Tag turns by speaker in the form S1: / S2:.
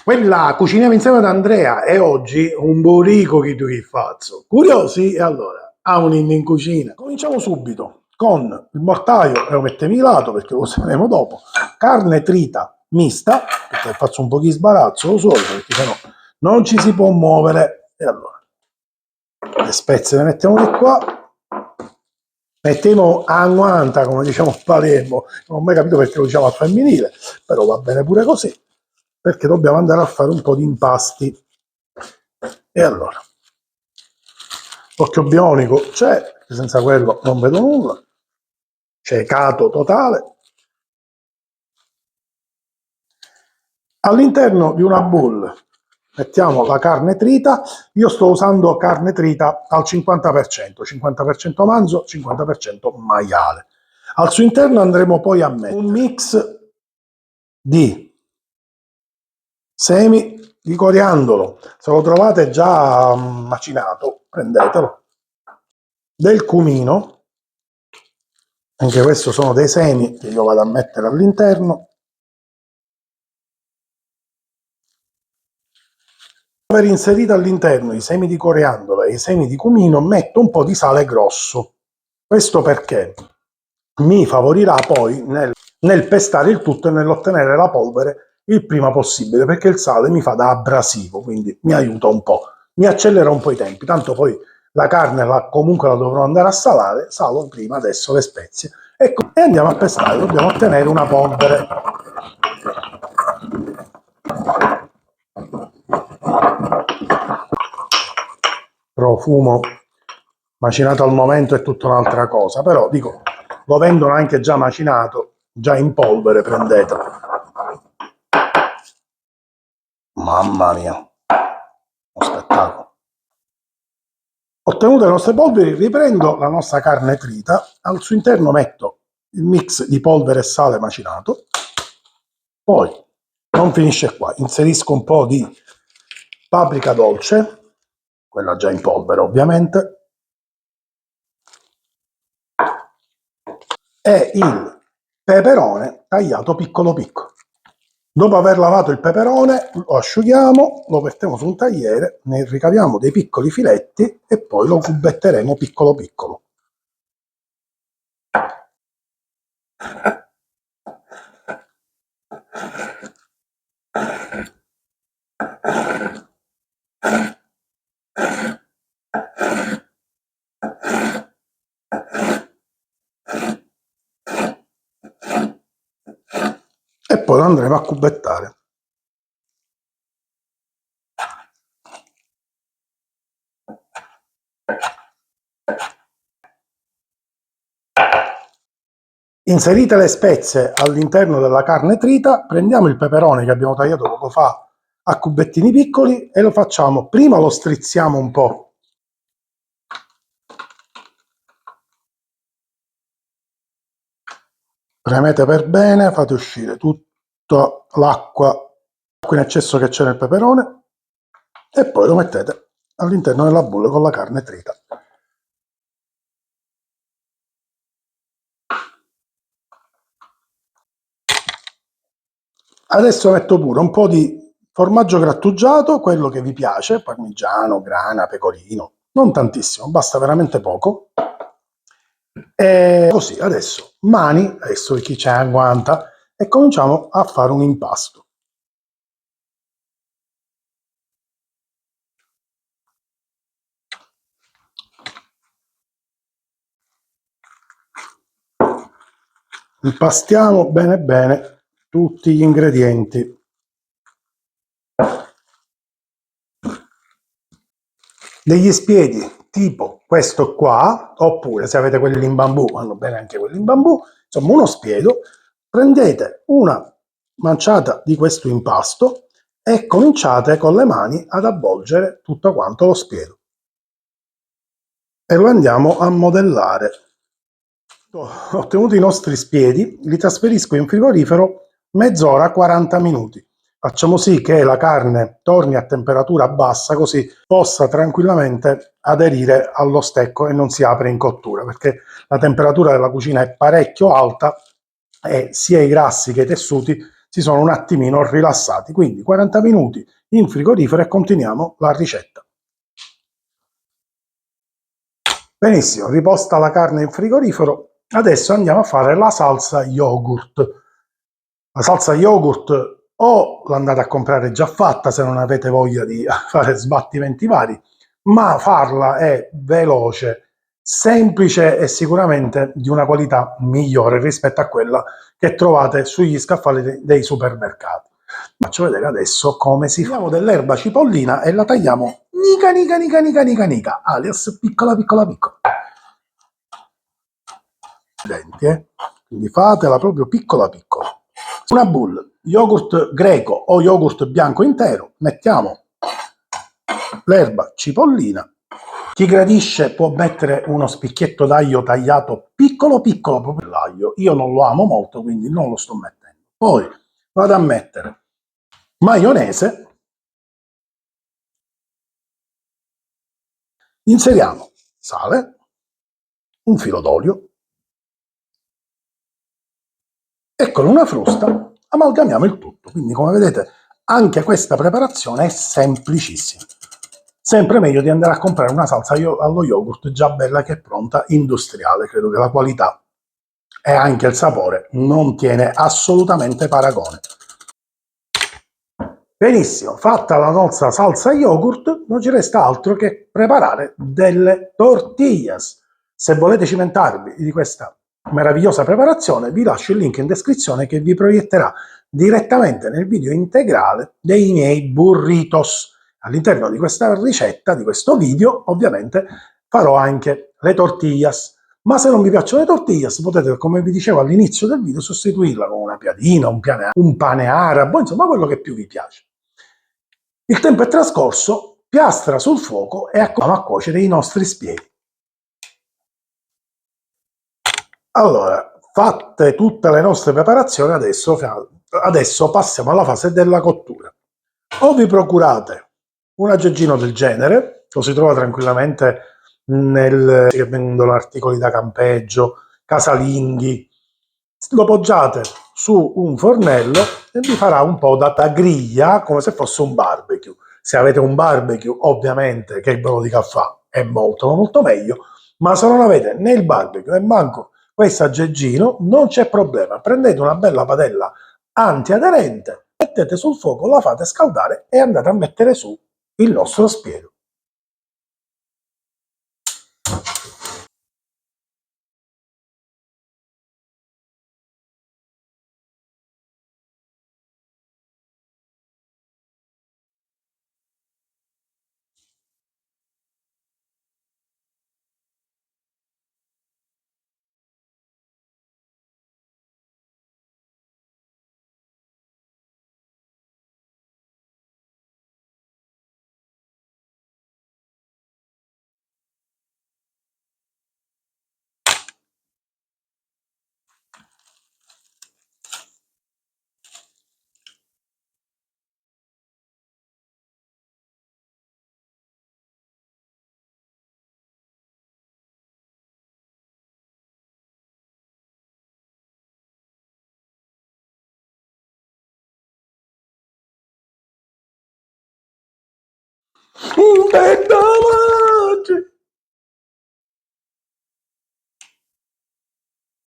S1: Quella cuciniamo insieme ad Andrea e oggi un borico che tu che faccio. Curiosi? E allora, a un inno in cucina. Cominciamo subito con il mortaio e lo mettiamo di lato perché lo useremo dopo. Carne trita mista, perché faccio un po' di sbarazzo, lo so, perché sennò non ci si può muovere. E allora, le spezie le mettiamo di qua. Mettiamo a 90, come diciamo a Palermo. Non ho mai capito perché lo diciamo al femminile, però va bene pure così, perché dobbiamo andare a fare un po' di impasti. E allora, l'occhio bionico c'è, perché senza quello non vedo nulla, ciecato totale. All'interno di una bowl mettiamo la carne trita. Io sto usando carne trita al 50% manzo, 50% maiale. Al suo interno andremo poi a mettere un mix di semi di coriandolo. Se lo trovate già macinato, prendetelo. Del cumino, anche questo sono dei semi che io vado a mettere all'interno. Per aver inserito all'interno i semi di coriandolo e i semi di cumino metto un po' di sale grosso. Questo perché mi favorirà poi nel pestare il tutto e nell'ottenere la polvere il prima possibile, perché il sale mi fa da abrasivo, quindi mi aiuta un po', mi accelera un po' i tempi, tanto poi la carne comunque la dovrò andare a salare, salo prima adesso le spezie e andiamo a pestare, dobbiamo ottenere una polvere. Profumo macinato al momento è tutta un'altra cosa, però dico, lo vendono anche già macinato, già in polvere, prendetelo. Mamma mia, uno spettacolo. Ottenute le nostre polveri, riprendo la nostra carne trita, al suo interno metto il mix di polvere e sale macinato, poi non finisce qua, inserisco un po' di paprika dolce, quella già in polvere ovviamente, e il peperone tagliato piccolo piccolo. Dopo aver lavato il peperone lo asciughiamo, lo mettiamo su un tagliere, ne ricaviamo dei piccoli filetti e poi lo cubetteremo piccolo piccolo. E poi lo andremo a cubettare. Inserite le spezie all'interno della carne trita, prendiamo il peperone che abbiamo tagliato poco fa a cubettini piccoli e lo facciamo, prima lo strizziamo un po'. Premete per bene, fate uscire tutta l'acqua in eccesso che c'è nel peperone e poi lo mettete all'interno della bolla con la carne trita. Adesso metto pure un po' di formaggio grattugiato, quello che vi piace, parmigiano, grana, pecorino, non tantissimo, basta veramente poco. E così, adesso mani, adesso chi c'è agguanta, e cominciamo a fare un impasto. Impastiamo bene bene tutti gli ingredienti. Degli spiedi tipo questo qua, oppure se avete quelli in bambù, vanno bene anche quelli in bambù, insomma uno spiedo, prendete una manciata di questo impasto e cominciate con le mani ad avvolgere tutto quanto lo spiedo e lo andiamo a modellare. Ottenuti i nostri spiedi, li trasferisco in frigorifero mezz'ora, 40 minuti. Facciamo sì che la carne torni a temperatura bassa, così possa tranquillamente aderire allo stecco e non si apre in cottura, perché la temperatura della cucina è parecchio alta e sia i grassi che i tessuti si sono un attimino rilassati. Quindi 40 minuti in frigorifero e continuiamo la ricetta. Benissimo, riposta la carne in frigorifero, adesso andiamo a fare la salsa yogurt. La salsa yogurt o l'andate a comprare già fatta se non avete voglia di fare sbattimenti vari, ma farla è veloce, semplice e sicuramente di una qualità migliore rispetto a quella che trovate sugli scaffali dei supermercati. Faccio vedere adesso come si fa. Prendiamo dell'erba cipollina e la tagliamo nica nica nica nica nica nica, alias piccola piccola piccola. Quindi fatela proprio piccola piccola. Una bowl, yogurt greco o yogurt bianco intero, mettiamo l'erba cipollina. Chi gradisce può mettere uno spicchietto d'aglio tagliato piccolo piccolo proprio l'aglio. Io non lo amo molto, quindi non lo sto mettendo. Poi vado a mettere maionese, inseriamo sale, un filo d'olio e con una frusta amalgamiamo il tutto. Quindi come vedete anche questa preparazione è semplicissima. Sempre meglio di andare a comprare una salsa allo yogurt già bella che è pronta, industriale. Credo che la qualità e anche il sapore non tiene assolutamente paragone. Benissimo, fatta la nostra salsa yogurt, non ci resta altro che preparare delle tortillas. Se volete cimentarvi di questa meravigliosa preparazione, vi lascio il link in descrizione che vi proietterà direttamente nel video integrale dei miei burritos. All'interno di questa ricetta, di questo video, ovviamente farò anche le tortillas. Ma se non vi piacciono le tortillas, potete, come vi dicevo all'inizio del video, sostituirla con una piadina, un pane arabo, insomma quello che più vi piace. Il tempo è trascorso, piastra sul fuoco e andiamo a cuocere i nostri spiedi. Allora, fatte tutte le nostre preparazioni, adesso passiamo alla fase della cottura. O vi procurate un aggeggino del genere, lo si trova tranquillamente che vendono articoli da campeggio, casalinghi, lo poggiate su un fornello e vi farà un po' da griglia, come se fosse un barbecue. Se avete un barbecue, ovviamente, che ve lo dica a fa, è molto molto meglio, ma se non avete né il barbecue né manco questo aggeggino, non c'è problema. Prendete una bella padella antiaderente, mettete sul fuoco, la fate scaldare e andate a mettere su il nostro spiedo. Un bel